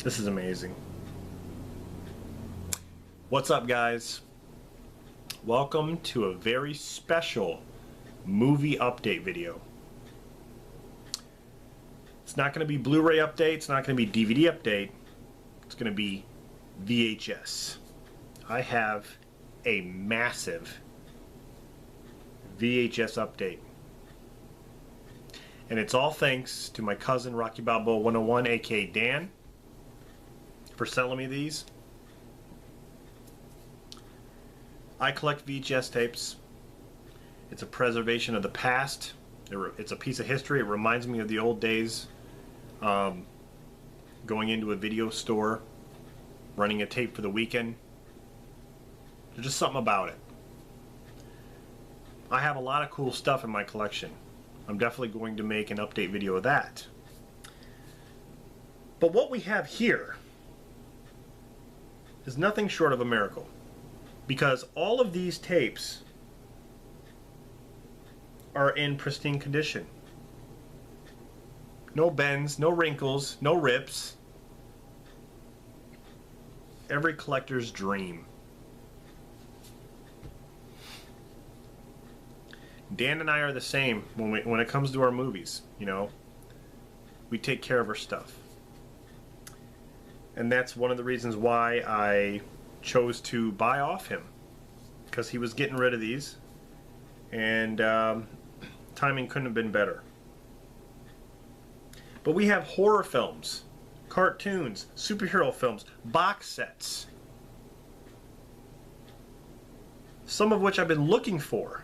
This is amazing. What's up, guys? Welcome to a very special movie update video. It's not going to be Blu-ray update, it's not going to be DVD update, it's going to be VHS. I have a massive VHS update. And it's all thanks to my cousin Rocky Balboa 101, aka Dan, for selling me these. I collect VHS tapes. It's a preservation of the past. It's a piece of history. It reminds me of the old days, going into a video store, running a tape for the weekend. There's just something about it. I have a lot of cool stuff in my collection. I'm definitely going to make an update video of that. But what we have here is nothing short of a miracle, because all of these tapes are in pristine condition. No bends, no wrinkles, no rips. Every collector's dream. Dan and I are the same when it comes to our movies, you know. We take care of our stuff. And that's one of the reasons why I chose to buy off him, because he was getting rid of these, and timing couldn't have been better. But we have horror films, cartoons, superhero films, box sets, some of which I've been looking for,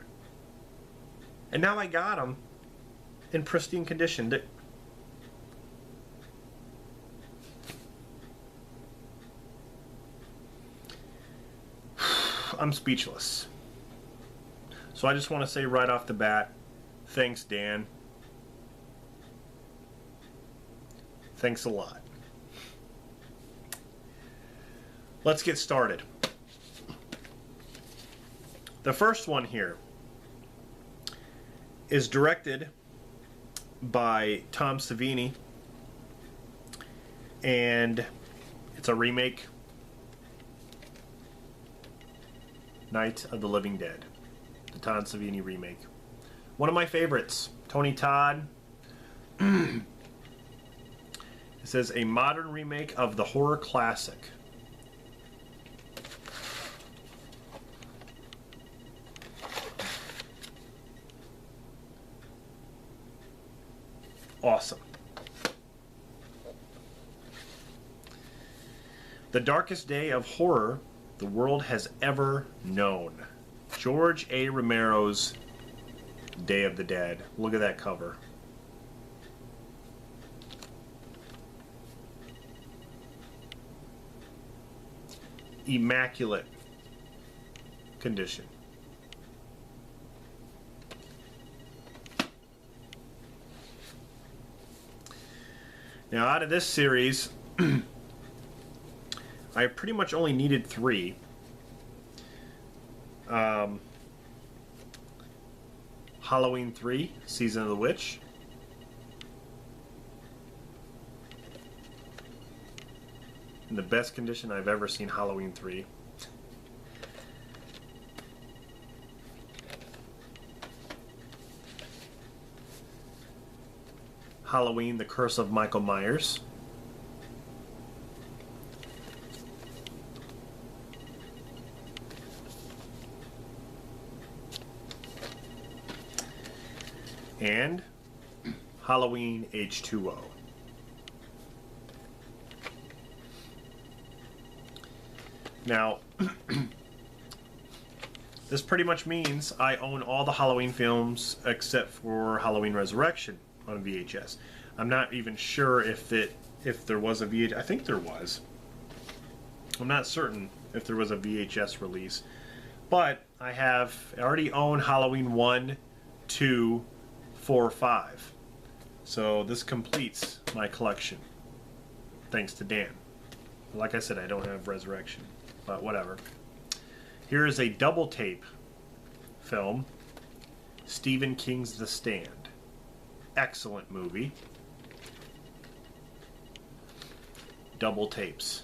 and now I got them in pristine condition. I'm speechless. So I just want to say right off the bat, thanks, Dan. Thanks a lot. Let's get started. The first one here is directed by Tom Savini, and it's a remake. Night of the Living Dead, the Tom Savini remake. One of my favorites, Tony Todd. It says a modern remake of the horror classic. Awesome. The darkest day of horror the world has ever known. George A. Romero's Day of the Dead. Look at that cover. Immaculate condition. Now, out of this series, I pretty much only needed 3. Halloween 3, Season of the Witch. In the best condition I've ever seen Halloween 3. Halloween, The Curse of Michael Myers. And Halloween H2O. Now, this pretty much means I own all the Halloween films except for Halloween Resurrection on VHS. I'm not even sure if there was a VHS. I think there was. I'm not certain if there was a VHS release, but I already own Halloween 1, 2, 4, 5. So this completes my collection, thanks to Dan. Like I said, I don't have Resurrection, but whatever. Here is a double tape film, Stephen King's The Stand. Excellent movie. double tapes.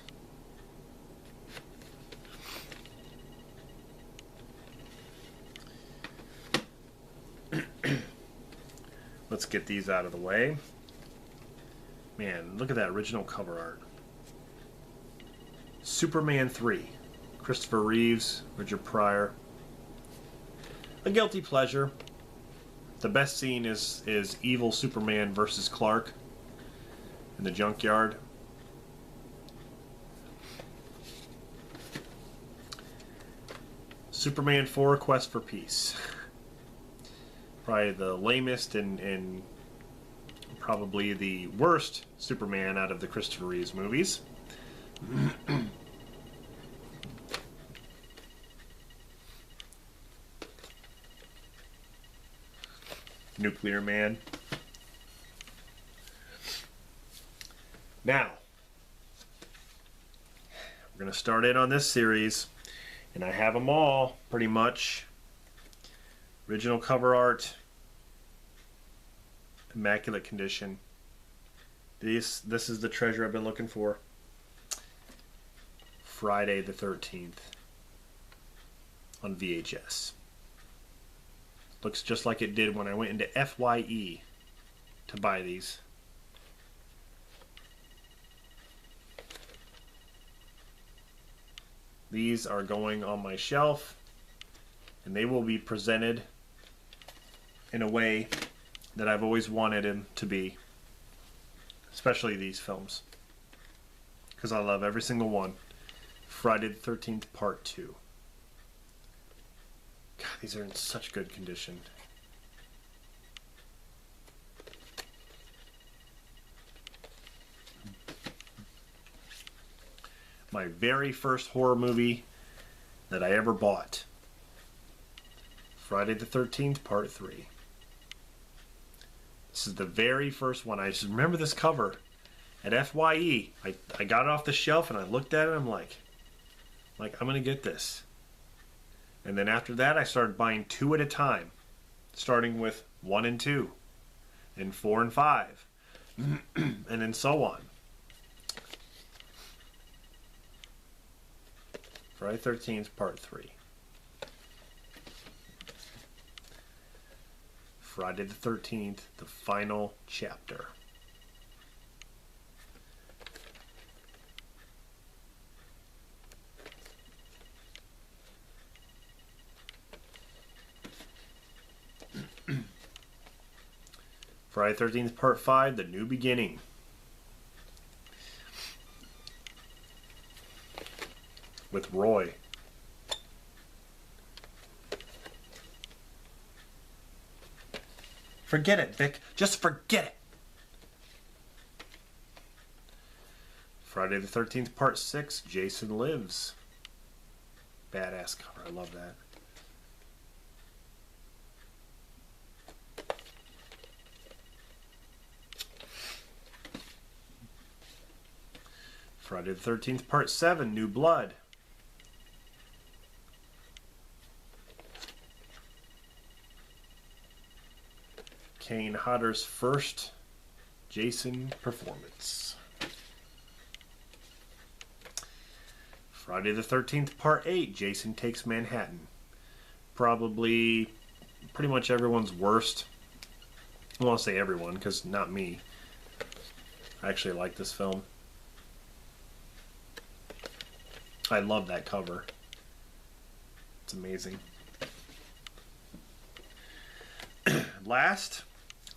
Let's get these out of the way. Man, look at that original cover art. Superman 3. Christopher Reeves, Richard Pryor. A guilty pleasure. The best scene is evil Superman versus Clark in the junkyard. Superman 4, Quest for Peace. Probably the lamest and probably the worst Superman out of the Christopher Reeves movies. Nuclear Man. Now, we're going to start in on this series, and I have them all, pretty much. Original cover art, immaculate condition. This is the treasure I've been looking for. Friday the 13th on VHS. Looks just like it did when I went into FYE to buy these. These are going on my shelf, and they will be presented in a way that I've always wanted them to be. Especially these films, because I love every single one. Friday the 13th Part 2. God, these are in such good condition. My very first horror movie that I ever bought. Friday the 13th Part 3. This is the very first one. I just remember this cover at FYE. I got it off the shelf and I looked at it and I'm like I'm going to get this. And then after that I started buying 2 at a time. Starting with 1 and 2. And 4 and 5. And then so on. Friday 13th Part 3. Friday the 13th, the final chapter. Friday 13th Part 5, the new beginning. With Roy. Forget it, Vic. Just forget it. Friday the 13th Part 6, Jason Lives. Badass cover. I love that. Friday the 13th Part 7, New Blood. Kane Hodder's first Jason performance. Friday the 13th Part 8, Jason Takes Manhattan. Probably pretty much everyone's worst. I won't say everyone, because not me. I actually like this film. I love that cover. It's amazing. Last,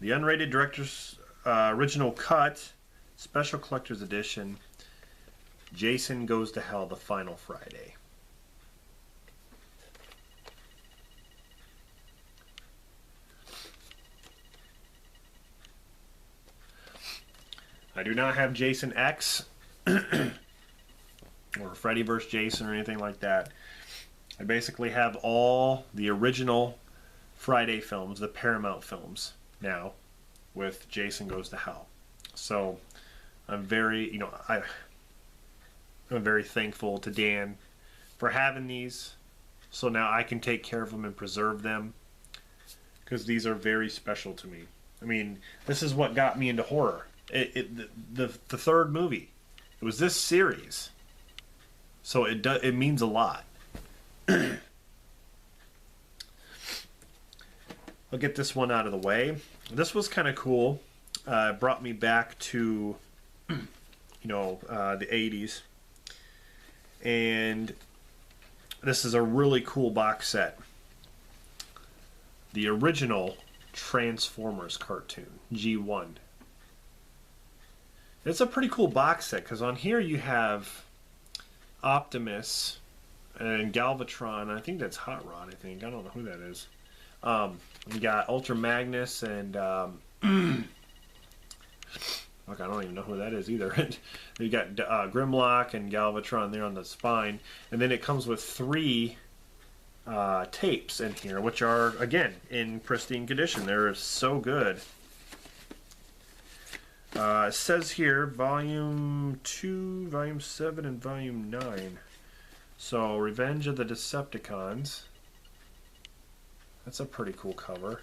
the unrated director's original cut, special collector's edition, Jason Goes to Hell, the final Friday. I do not have Jason X or Freddy vs. Jason or anything like that. I basically have all the original Friday films, the Paramount films now, with Jason Goes to Hell. So I'm very, I'm very thankful to Dan for having these, so now I can take care of them and preserve them, because these are very special to me. I mean, this is what got me into horror. The third movie. It was this series. So it means a lot. I'll get this one out of the way. This was kind of cool. It brought me back to, the 80s. And this is a really cool box set. The original Transformers cartoon, G1. It's a pretty cool box set because on here you have Optimus and Galvatron. I think that's Hot Rod, I think. I don't know who that is. You got Ultra Magnus and look, I don't even know who that is either. You got Grimlock and Galvatron there on the spine, and then it comes with 3 tapes in here, which are again in pristine condition. They're so good. It says here Volume 2, Volume 7, and Volume 9. So Revenge of the Decepticons. That's a pretty cool cover.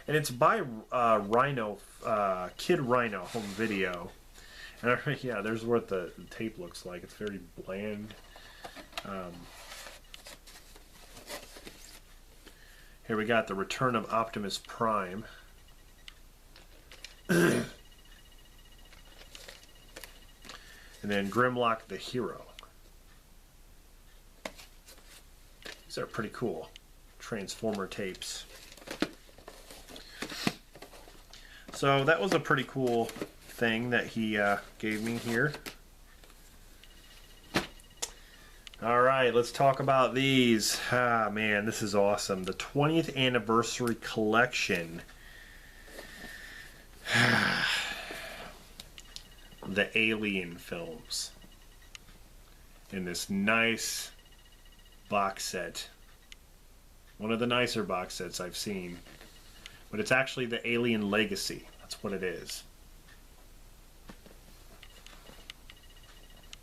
And it's by Rhino, Kid Rhino Home Video. And yeah, there's what the tape looks like. It's very bland. Here we got the Return of Optimus Prime. And then Grimlock the Hero. These are pretty cool Transformer tapes. So that was a pretty cool thing that he gave me here. Alright, let's talk about these. Ah, man, this is awesome. The 20th Anniversary Collection. The Alien films. In this nice box set. One of the nicer box sets I've seen. But it's actually the Alien Legacy. That's what it is.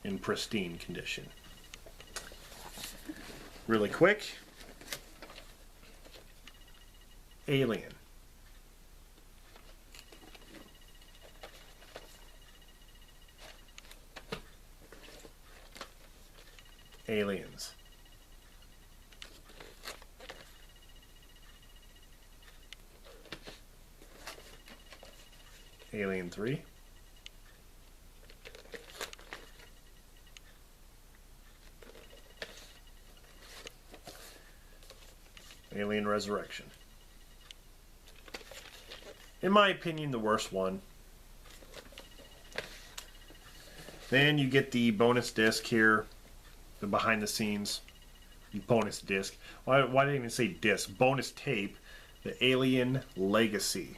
In pristine condition. Really quick. Alien. Aliens. Alien 3. Alien Resurrection. In my opinion, the worst one. Then you get the bonus disc here, the behind the scenes bonus disc. Why did I even say disc? Bonus tape, the Alien Legacy.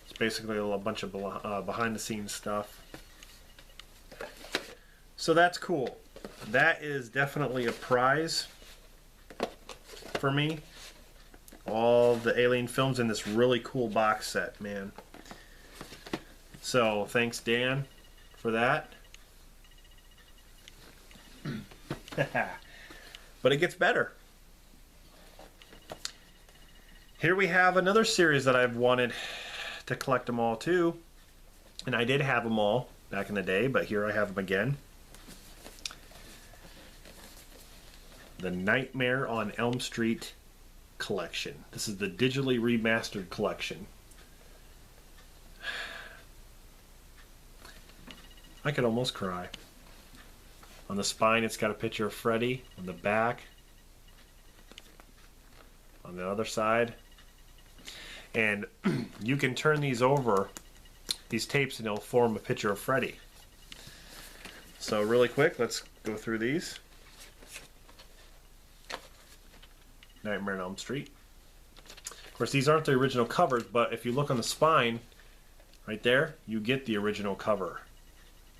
It's basically a bunch of behind the scenes stuff. So that's cool. That is definitely a prize for me. All the Alien films in this really cool box set, man. So thanks, Dan, for that. But it gets better. Here we have another series that I've wanted to collect them all too. And I did have them all back in the day, but here I have them again. The Nightmare on Elm Street collection. This is the digitally remastered collection. I could almost cry. On the spine, it's got a picture of Freddy. On the back, on the other side. And you can turn these over, these tapes, and it'll form a picture of Freddy. So really quick, let's go through these. Nightmare on Elm Street. Of course, these aren't the original covers, but if you look on the spine, right there, you get the original cover.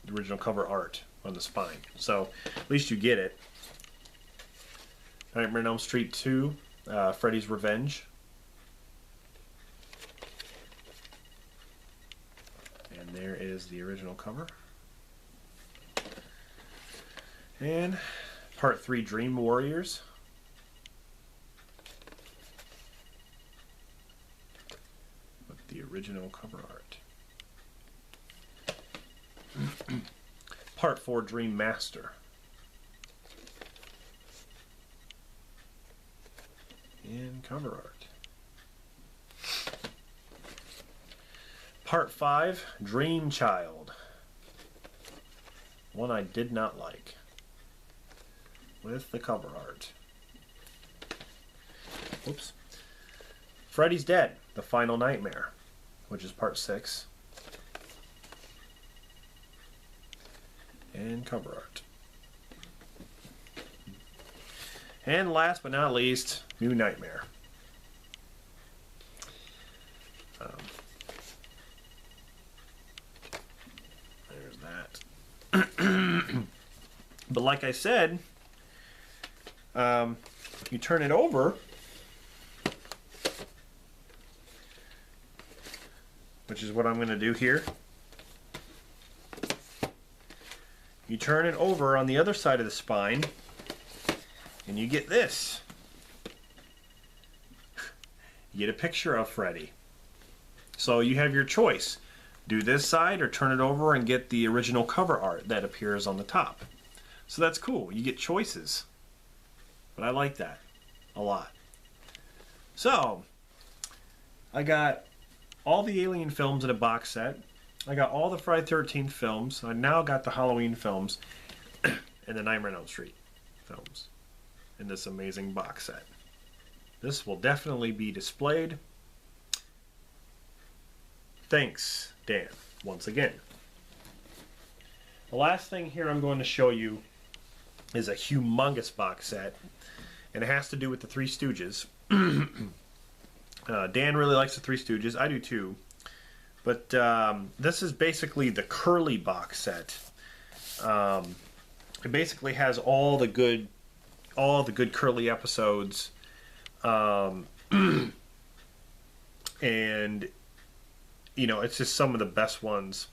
The original cover art on the spine. So, at least you get it. Nightmare on Elm Street 2, Freddy's Revenge. And there is the original cover. And Part 3, Dream Warriors. The original cover art. Part 4 Dream Master. And cover art. Part 5 Dream Child. One I did not like. With the cover art. Oops. Freddy's Dead, The Final Nightmare, which is part 6. And cover art. And last but not least, New Nightmare. There's that. But like I said, you turn it over, which is what I'm going to do here. You turn it over on the other side of the spine, and you get this. You get a picture of Freddy. So you have your choice. Do this side or turn it over and get the original cover art that appears on the top. So that's cool. You get choices. But I like that a lot. So, I got all the Alien films in a box set. I got all the Friday the 13th films. I now got the Halloween films and the Nightmare on Elm Street films in this amazing box set. This will definitely be displayed. Thanks, Dan, once again. The last thing here I'm going to show you is a humongous box set, and it has to do with the Three Stooges. Dan really likes the Three Stooges. I do too. But this is basically the Curly box set. It basically has all the good Curly episodes, and you know, it's just some of the best ones.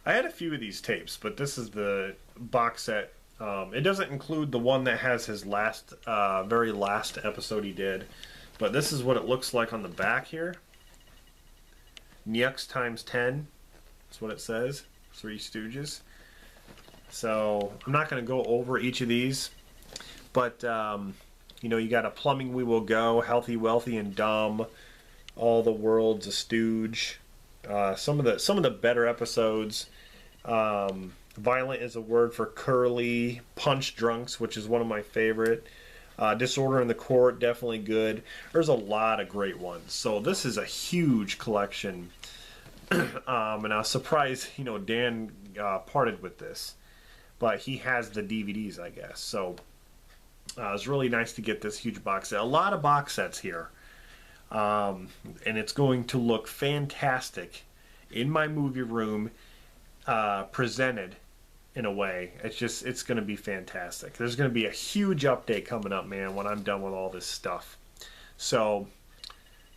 I had a few of these tapes, but this is the box set. It doesn't include the one that has his very last episode he did. But this is what it looks like on the back here. Nyux times 10. That's what it says. Three Stooges. So I'm not going to go over each of these. But, you know, you got A Plumbing We Will Go, Healthy, Wealthy, and Dumb, All the World's a Stooge. Some of the better episodes. Violent is a Word for Curly. Punch Drunks, which is one of my favorite. Disorder in the Court, definitely good. There's a lot of great ones. So this is a huge collection. And I was surprised, you know, Dan parted with this. But he has the DVDs, I guess. So it's really nice to get this huge box set. A lot of box sets here. And it's going to look fantastic in my movie room, presented in a way. It's going to be fantastic. There's going to be a huge update coming up, man, when I'm done with all this stuff. So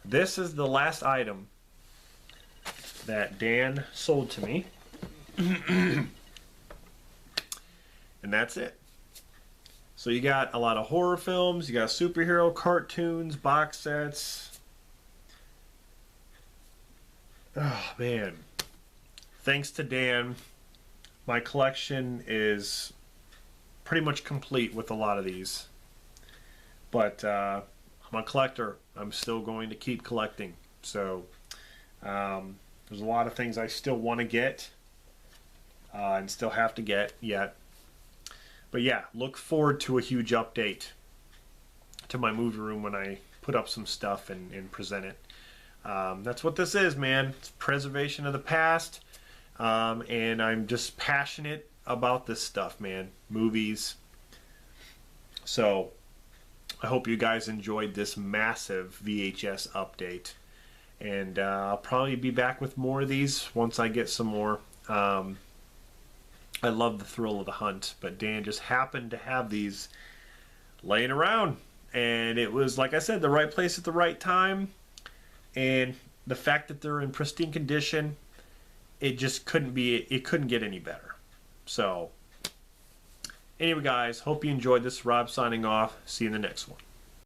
this is the last item that Dan sold to me. And that's it. So you got a lot of horror films, you got superhero cartoons, box sets. Oh man. Thanks to Dan, my collection is pretty much complete with a lot of these. But I'm a collector. I'm still going to keep collecting. So there's a lot of things I still want to get and still have to get yet. But yeah, look forward to a huge update to my movie room when I put up some stuff and present it. That's what this is, man. It's preservation of the past. And I'm just passionate about this stuff, man. Movies. So I hope you guys enjoyed this massive VHS update. And I'll probably be back with more of these once I get some more. I love the thrill of the hunt, but Dan just happened to have these laying around. And it was, like I said, the right place at the right time. And the fact that they're in pristine condition, it just couldn't get any better. So, anyway guys, hope you enjoyed this. Rob signing off. See you in the next one.